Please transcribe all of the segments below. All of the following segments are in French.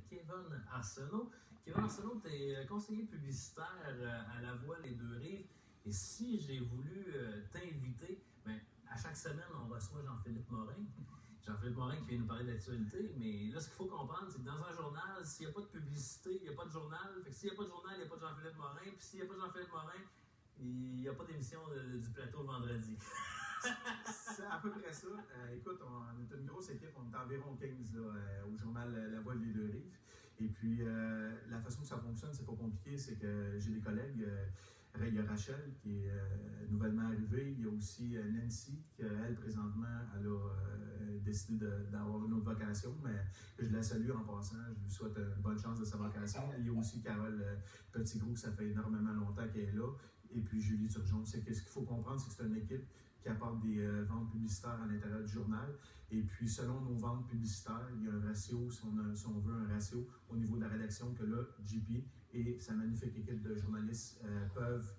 Kevin Arsenault. Kevin Arsenault, tu es conseiller publicitaire à La Voix Les Deux-Rives. Et si j'ai voulu t'inviter, ben, à chaque semaine, on reçoit Jean-Philippe Morin. Jean-Philippe Morin qui vient nous parler d'actualité. Mais là, ce qu'il faut comprendre, c'est que dans un journal, s'il n'y a pas de publicité, il n'y a pas de journal. Fait que s'il n'y a pas de journal, il n'y a pas de Jean-Philippe Morin. Puis s'il n'y a pas de Jean-Philippe Morin, il n'y a pas d'émission du plateau le vendredi. C'est à peu près ça. Écoute, on est une grosse équipe, on est environ 15 là, au journal La Voix des Deux-Rives. Et puis, la façon que ça fonctionne, c'est pas compliqué, c'est que j'ai des collègues. Il y a Rachel qui est nouvellement arrivée. Il y a aussi Nancy qui, elle, présentement, elle a décidé d'avoir une autre vocation, mais je la salue en passant. Je lui souhaite une bonne chance de sa vocation. Il y a aussi Carole Petitgros, ça fait énormément longtemps qu'elle est là. Et puis Julie Turgeon. Ce qu'il faut comprendre, c'est que c'est une équipe qui apporte des ventes publicitaires à l'intérieur du journal. Et puis, selon nos ventes publicitaires, il y a un ratio, si on veut, un ratio au niveau de la rédaction que là, JP et sa magnifique équipe de journalistes peuvent,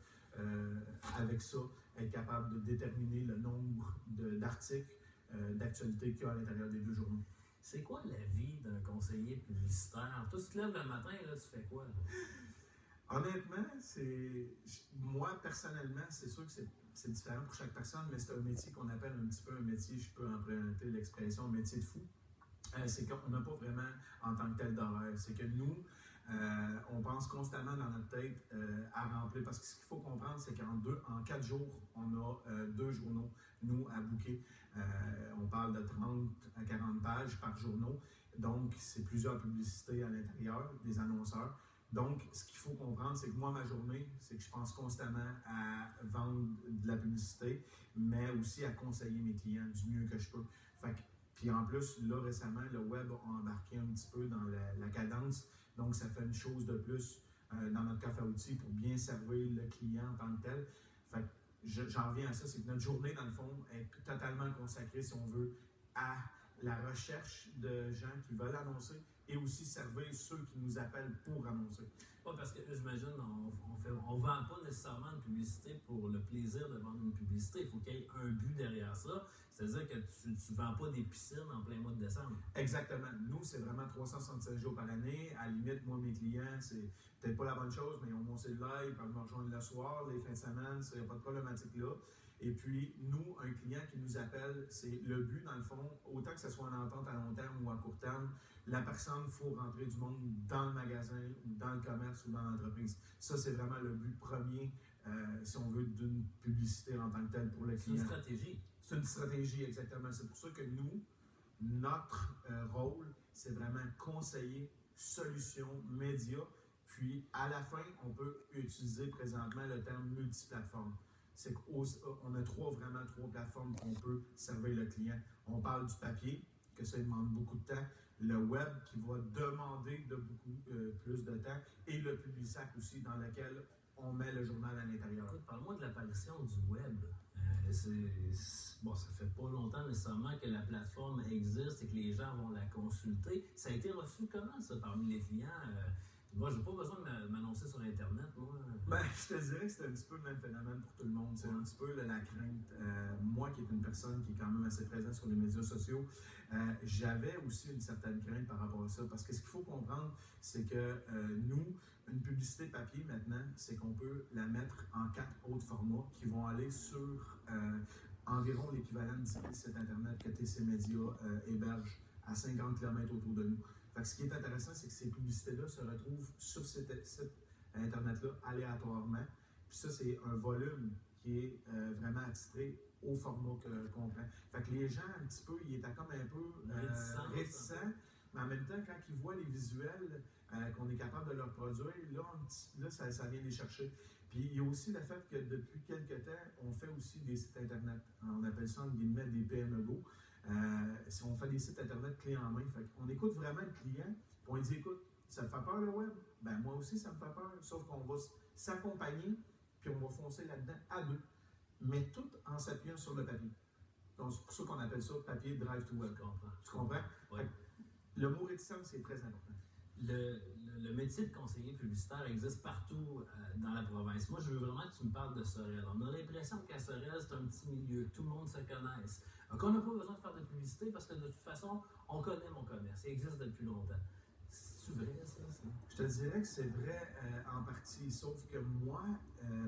avec ça, être capables de déterminer le nombre d'articles d'actualité qu'il y a à l'intérieur des deux journaux. C'est quoi la vie d'un conseiller publicitaire? Toi, tu te lèves le matin, là, tu fais quoi? Honnêtement, moi, personnellement, c'est sûr que c'est différent pour chaque personne, mais c'est un métier qu'on appelle un petit peu un métier, je peux emprunter l'expression, un métier de fou. C'est qu'on n'a pas vraiment en tant que tel d'horaire. C'est que nous, on pense constamment dans notre tête à remplir. Parce que ce qu'il faut comprendre, c'est qu'en 4 jours, on a 2 journaux, nous, à booker. On parle de 30 à 40 pages par journaux. Donc, c'est plusieurs publicités à l'intérieur, des annonceurs. Donc, ce qu'il faut comprendre, c'est que moi, ma journée, c'est que je pense constamment à vendre de la publicité, mais aussi à conseiller mes clients du mieux que je peux. Puis en plus, là, récemment, le web a embarqué un petit peu dans la cadence. Donc, ça fait une chose de plus dans notre coffre à outils pour bien servir le client en tant que tel. Fait que j'en reviens à ça, c'est que notre journée, dans le fond, est totalement consacrée, si on veut, à la recherche de gens qui veulent annoncer et aussi servir ceux qui nous appellent pour annoncer. Oui, parce que j'imagine, on ne vend pas nécessairement une publicité pour le plaisir de vendre une publicité. Il faut qu'il y ait un but derrière ça. C'est-à-dire que tu ne vends pas des piscines en plein mois de décembre. Exactement. Nous, c'est vraiment 365 jours par année. À la limite, moi, mes clients, c'est peut-être pas la bonne chose, mais ils ont mon cellulaire, ils peuvent me rejoindre le soir, les fins de semaine, il n'y a pas de problématique là. Et puis, nous, un client qui nous appelle, c'est le but, dans le fond, autant que ce soit en entente à long terme ou à court terme, la personne, il faut rentrer du monde dans le magasin, ou dans le commerce ou dans l'entreprise. Ça, c'est vraiment le but premier, si on veut, d'une publicité en tant que telle pour le client. C'est une stratégie. C'est une stratégie, exactement. C'est pour ça que nous, notre rôle, c'est vraiment conseiller, solution, média. Puis, à la fin, on peut utiliser présentement le terme multiplateforme. C'est qu'on a vraiment trois plateformes qu'on peut servir le client. On parle du papier, que ça demande beaucoup de temps, le web qui va demander de beaucoup plus de temps, et le Publisac aussi, dans lequel on met le journal à l'intérieur. Écoute, parle-moi de l'apparition du web. Bon, ça fait pas longtemps nécessairement que la plateforme existe et que les gens vont la consulter. Ça a été reçu comment, ça, parmi les clients? Moi, j'ai pas besoin de m'annoncer sur Internet, moi. Ben, je te dirais que c'est un petit peu le même phénomène pour tout le monde. C'est un petit peu la crainte. Moi, qui est une personne qui est quand même assez présente sur les médias sociaux, j'avais aussi une certaine crainte par rapport à ça. Parce que ce qu'il faut comprendre, c'est que nous, une publicité papier maintenant, c'est qu'on peut la mettre en 4 autres formats qui vont aller sur environ l'équivalent du site Internet que TC Média héberge à 50 km autour de nous. Fait que ce qui est intéressant, c'est que ces publicités-là se retrouvent sur cet site Internet-là aléatoirement. Puis ça, c'est un volume qui est vraiment attitré au format qu'on prend. Fait que les gens, un petit peu, ils étaient comme un peu réticents, mais en même temps, quand ils voient les visuels qu'on est capable de leur produire, là ça vient les chercher. Puis il y a aussi le fait que depuis quelques temps, on fait aussi des sites Internet. On appelle ça, en guillemets, des PME Go. Si on fait des sites Internet clés en main, fait on écoute vraiment le client, puis on lui dit, écoute, ça te fait peur le web? Ben moi aussi, ça me fait peur, sauf qu'on va s'accompagner, puis on va foncer là-dedans à deux, mais tout en s'appuyant sur le papier. Donc, c'est pour ça qu'on appelle ça papier drive to web. Tu comprends? Oui. Le mot réticence, c'est très important. Le métier de conseiller publicitaire existe partout dans la province. Moi, je veux vraiment que tu me parles de Sorel. On a l'impression qu'à Sorel, c'est un petit milieu, tout le monde se connaisse. Donc, on n'a pas besoin de faire de publicité parce que de toute façon, on connaît mon commerce. Il existe depuis longtemps. C'est vrai? Je te dirais que c'est vrai en partie, sauf que moi,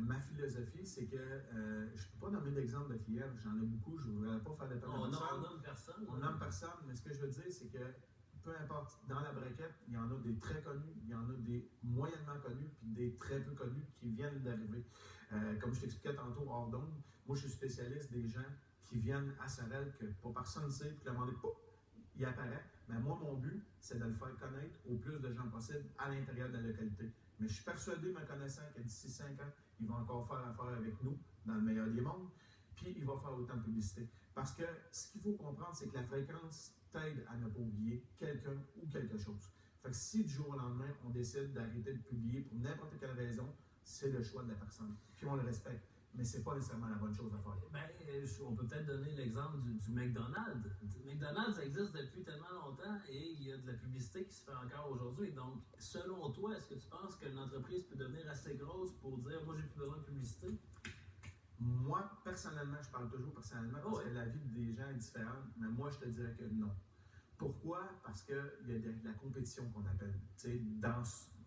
ma philosophie, c'est que je ne peux pas nommer d'exemple de clients, j'en ai beaucoup, je ne voudrais pas faire de peine à personne. On nomme personne. On nomme personne, mais ce que je veux dire, c'est que peu importe, dans la braquette, il y en a des très connus, il y en a des moyennement connus, puis des très peu connus qui viennent d'arriver. Comme je t'expliquais tantôt hors d'onde, moi je suis spécialiste des gens qui viennent à Sorel, que pas personne ne sait, puis le moment pouf, il apparaît. Mais moi, mon but, c'est de le faire connaître au plus de gens possible à l'intérieur de la localité. Mais je suis persuadé, me connaissant, que d'ici 5 ans, il va encore faire affaire avec nous, dans le meilleur des mondes, puis il va faire autant de publicité. Parce que ce qu'il faut comprendre, c'est que la fréquence t'aide à ne pas oublier quelqu'un ou quelque chose. Fait que si du jour au lendemain, on décide d'arrêter de publier pour n'importe quelle raison, c'est le choix de la personne. Puis on le respecte. Mais ce n'est pas nécessairement la bonne chose à faire. Ben, on peut peut-être donner l'exemple du McDonald's. McDonald's, ça existe depuis tellement longtemps et il y a de la publicité qui se fait encore aujourd'hui. Donc, selon toi, est-ce que tu penses qu'une entreprise peut devenir assez grosse pour dire « moi, j'ai plus besoin de publicité » ? Moi, personnellement, je parle toujours personnellement parce que la vie des gens est différente, mais moi, je te dirais que non. Pourquoi? Parce qu'il y a de la compétition qu'on appelle.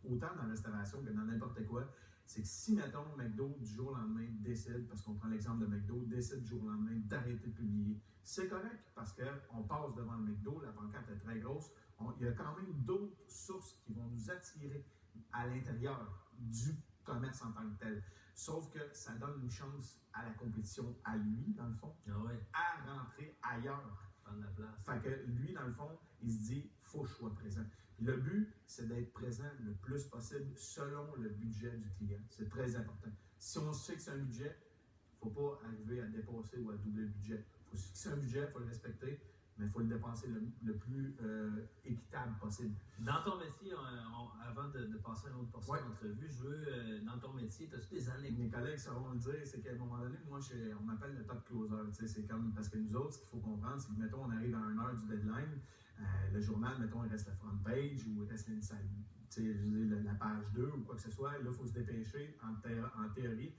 Autant dans la restauration que dans n'importe quoi. C'est que si, mettons, McDo, du jour au lendemain, décide, parce qu'on prend l'exemple de McDo, décide du jour au lendemain d'arrêter de publier, c'est correct parce qu'on passe devant le McDo, la pancarte est très grosse. Il y a quand même d'autres sources qui vont nous attirer à l'intérieur du commerce en tant que tel. Sauf que ça donne une chance à la compétition, à lui, dans le fond, à rentrer ailleurs. Prendre la place. Fait que lui, dans le fond, il se dit, il faut que je sois présent. Le but, c'est d'être présent le plus possible selon le budget du client. C'est très important. Si on se fixe un budget, il ne faut pas arriver à dépasser ou à doubler le budget. Il faut se fixer un budget, il faut le respecter, mais il faut le dépenser le plus équitable possible. Dans ton métier, avant de passer à une autre portion d'entrevue, je veux, dans ton métier, as-tu des anecdotes? Mes collègues sauront le dire, c'est qu'à un moment donné, moi, on m'appelle le top closer. C'est comme, parce que nous autres, ce qu'il faut comprendre, c'est que, mettons, on arrive à 1 heure du deadline, le journal, mettons, il reste la front page ou il reste l'inside, la page 2 ou quoi que ce soit. Là, il faut se dépêcher en théorie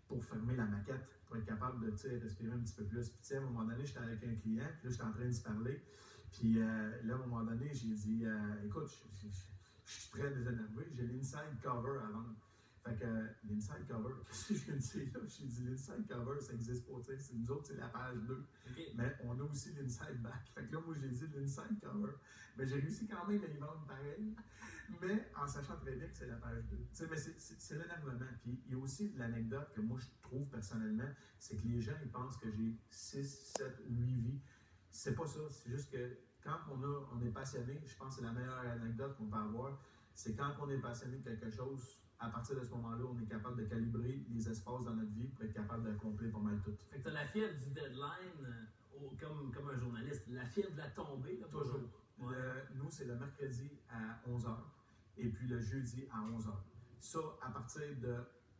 pour fermer la maquette, pour être capable de respirer un petit peu plus. Puis, à un moment donné, j'étais avec un client, puis là, j'étais en train de se parler. Puis là, à un moment donné, j'ai dit, écoute, je suis très désénervé, j'ai l'inside cover à vendre. Fait que l'inside cover, qu'est-ce que je viens de dire là? J'ai dit l'inside cover, ça n'existe pas. Nous autres, c'est la page 2. Okay. Mais on a aussi l'inside back. Fait que là, moi, j'ai dit l'inside cover. Mais j'ai réussi quand même à y vendre pareil, mais en sachant très bien que c'est la page 2. Mais c'est l'énervement. Puis il y a aussi l'anecdote que moi, je trouve personnellement, c'est que les gens, ils pensent que j'ai 6, 7, 8 vies. C'est pas ça. C'est juste que quand on est passionné, je pense que c'est la meilleure anecdote qu'on peut avoir, c'est quand on est passionné de quelque chose, à partir de ce moment-là, on est capable de calibrer les espaces dans notre vie pour être capable d'accomplir pas mal tout. Fait que tu as la fièvre du deadline, comme un journaliste, la fièvre de la tombée. Là, toujours. Nous, c'est le mercredi à 11h et puis le jeudi à 11h. Ça, à partir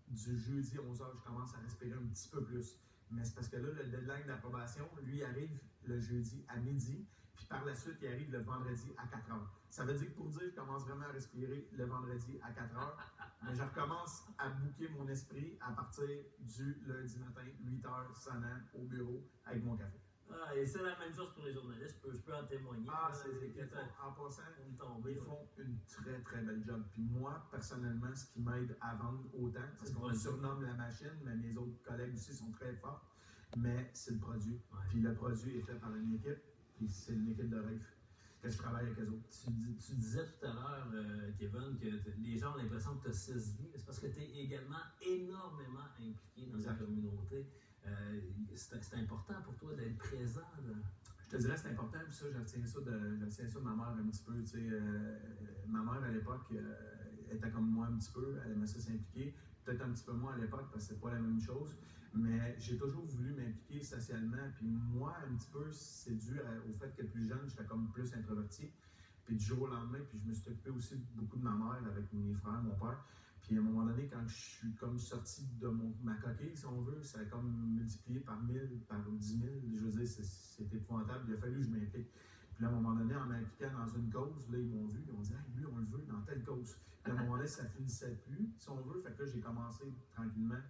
du jeudi à 11h, je commence à respirer un petit peu plus. Mais c'est parce que là, le deadline d'approbation, lui, arrive le jeudi à midi. Puis par la suite, il arrive le vendredi à 4 h. Ça veut dire que pour dire, je commence vraiment à respirer le vendredi à 4 h, mais je recommence à booker mon esprit à partir du lundi matin, 8 h, sonnant au bureau avec mon café. Et c'est la même chose pour les journalistes, je peux en témoigner. En passant, ils font une très très belle job. Puis moi, personnellement, ce qui m'aide à vendre autant, parce qu'on surnomme la machine, mais mes autres collègues aussi sont très forts, mais c'est le produit. Puis le produit est fait par une équipe. Puis c'est une équipe de rêve que je travaille avec eux autres. Tu disais tout à l'heure, Kevin, que les gens ont l'impression que tu as 6 vies. C'est parce que tu es également énormément impliqué dans la communauté. C'est important pour toi d'être présent. Je te dirais que c'est important, puis ça, je retiens ça de ma mère un petit peu. Ma mère, à l'époque, était comme moi un petit peu. Elle aimait ça s'impliquer. Peut-être un petit peu moins à l'époque, parce que c'est pas la même chose. Mais j'ai toujours voulu m'impliquer socialement. Puis moi, un petit peu, c'est dû au fait que plus jeune, j'étais comme plus introverti. Puis du jour au lendemain, puis je me suis occupé aussi beaucoup de ma mère avec mes frères, mon père. Puis à un moment donné, quand je suis comme sorti de ma coquille, si on veut, ça a comme multiplié par 1000, par 10 000. Je veux dire, c'était épouvantable. Il a fallu que je m'implique. Puis là, à un moment donné, en m'impliquant dans une cause, là, ils m'ont vu, ils ont dit « Hey, lui, on le veut dans telle cause. » Puis à un moment donné, ça finissait plus, si on veut. Fait que là, j'ai commencé tranquillement,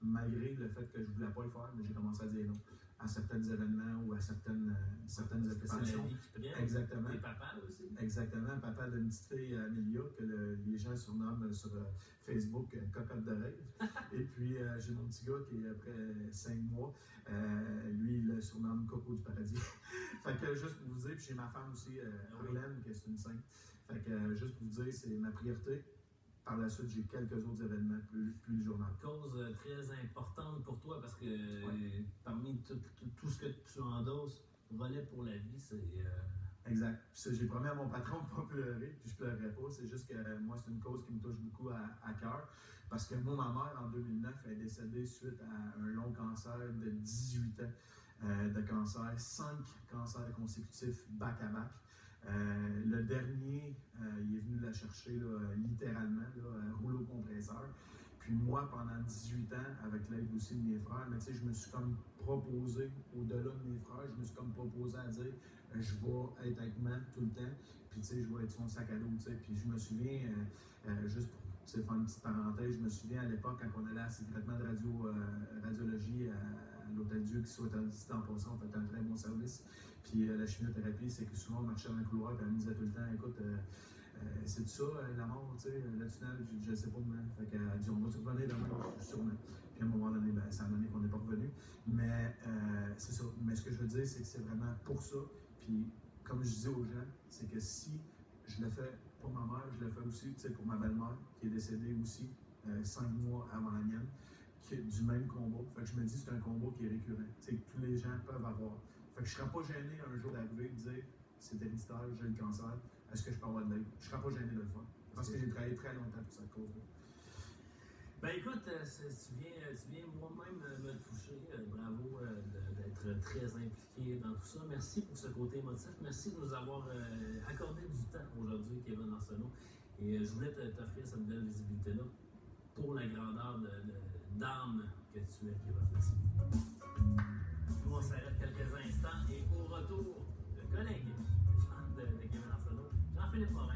malgré le fait que je ne voulais pas le faire, mais j'ai commencé à dire non. à certains événements ou à certaines C'est la occupations. vie qui prenne. Exactement. T'es papa aussi. Exactement, papa d'une petite fille, Amélia, que les gens surnomment sur Facebook Cocotte de rêve. Et puis, j'ai mon petit gars qui est après 5 mois. Lui, il le surnomme Coco du paradis. Fait que juste pour vous dire, puis j'ai ma femme aussi, Arlène, qui est une sainte. Fait que juste pour vous dire, c'est ma priorité. Par la suite, j'ai quelques autres événements plus le journal. Cause très importante pour toi parce que parmi tout ce que tu endosses, volet pour la vie, c'est. Exact. Puis j'ai promis à mon patron de ne pas pleurer, puis je ne pleurerai pas. C'est juste que moi, c'est une cause qui me touche beaucoup à cœur. Parce que moi, ma mère, en 2009, est décédée suite à un long cancer de 18 ans de cancer, 5 cancers consécutifs back-à-back. Le dernier, il est venu la chercher là, littéralement, là, rouleau compresseur. Puis moi, pendant 18 ans, avec l'aide aussi de mes frères, mais je me suis comme proposé, au-delà de mes frères, je me suis comme proposé à dire je vais être avec maman tout le temps, puis je vais être son sac à dos. Puis je me souviens, juste pour faire une petite parenthèse, je me souviens à l'époque, quand on allait à ces traitements de radiologie à l'Hôtel Dieu, qui soit en passant, on fait un très bon service. Puis la chimiothérapie, c'est que souvent on marchait dans le couloir, puis elle me disait tout le temps écoute, c'est ça, la mort, le tunnel, je ne sais pas comment. Fait qu'elle a dit on va-tu revenir demain, sûrement. Puis à un moment donné, ça a donné qu'on n'est pas revenu. Mais c'est ça. Mais ce que je veux dire, c'est que c'est vraiment pour ça. Puis comme je dis aux gens, c'est que si je le fais pour ma mère, je le fais aussi pour ma belle-mère, qui est décédée aussi 5 mois avant la mienne, qui est du même combat. Fait que je me dis c'est un combat qui est récurrent. Que tous les gens peuvent avoir. Fait que je ne serais pas gêné un jour d'arriver et de dire c'est héréditaire, j'ai le cancer, est-ce que je peux avoir de l'aide? Je ne serais pas gêné de le faire. Parce que j'ai travaillé très longtemps pour cette cause-là. Ben écoute, tu viens moi-même me toucher. Bravo d'être très impliqué dans tout ça. Merci pour ce côté émotif. Merci de nous avoir accordé du temps aujourd'hui, Kevin Arsenault. Et je voulais t'offrir cette belle visibilité-là pour la grandeur d'âme que tu es, Kevin. Merci. Nous, on s'arrête quelques instants et au retour, le collègue de Kevin Arsenault, Jean-Philippe Morin.